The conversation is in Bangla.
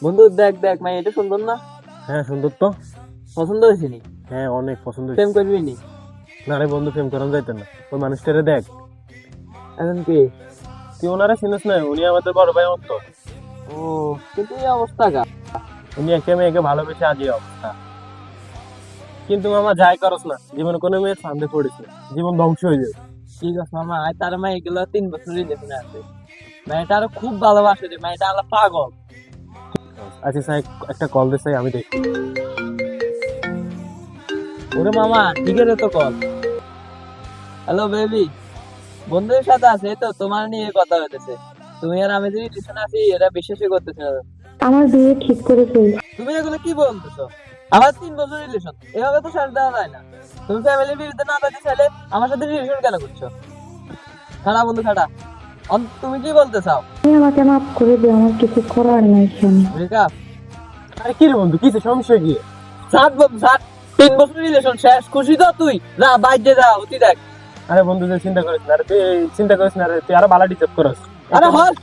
বন্ধু দেখ দেখ মাই এটা সুন্দর না? হ্যাঁ সুন্দর তো। পছন্দ হয়েছে নি? হ্যাঁ অনেক পছন্দ প্রেম হয়েছে। করবি নি? না রে বন্ধু, প্রেম করানো যাইতো না। ওই মানুষটারে দেখ। এখন কি? তুই ওনারা চিনিস না? উনি আমাদের বড় ভাই মতো। ও, কিন্তু এই অবস্থা গা। উনি একটা মেয়েকে ভালোবেসে আজ এই অবস্থা। কিন্তু মামা যাই করস না, জীবনে কোনো মেয়ের সামনে পড়েছে জীবন ধ্বংস হয়ে যাবে। ঠিক আছে মামা, আর তার মা এগুলো 3 বছর রিলেশনে আছে। মেয়েটা আরো খুব ভালোবাসে রে, মেয়েটা আলো পাগল। আচ্ছা স্যার, একটা কল দে স্যার, আমি দেখি। ওরে মামা ঠিক আছে তো কল। হ্যালো বেবি, বন্ধুদের সাথে আছে এই তো তোমার নিয়ে কথা হইতেছে। তুমি আর আমি যে রিলেশন আছি এটা বিশ্বাসই করতেছে না। আমার বিয়ে ঠিক করে ফেল। তুমি এগুলো কি বলতেছো? আমার 3 বছর রিলেশন, এভাবে তো শেষ দেওয়া যায় না। তুমি ফ্যামিলির বিরুদ্ধে না যেতে চাইলে আমার সাথে রিলেশন কেন করছো? খাড়া বন্ধু খাড়া, তুমি কি বলতে চাও? তুমি আমাকে মাফ করে দিও, আমার কিছু করার নাই স্বামী। ব্রেকআপ? আরে কি রে বন্ধু, কিছু সমস্যা কি? ষাট বন্ধু ষাট, 3 বছর রিলেশন শেষ, খুশি তো তুই? যা বাইরে যা, অতি দেখ। আরে বন্ধু তুই চিন্তা করিস না রে, তুই চিন্তা করিস না রে, তুই আরো ভালো ডিজার্ভ করস। আরে হল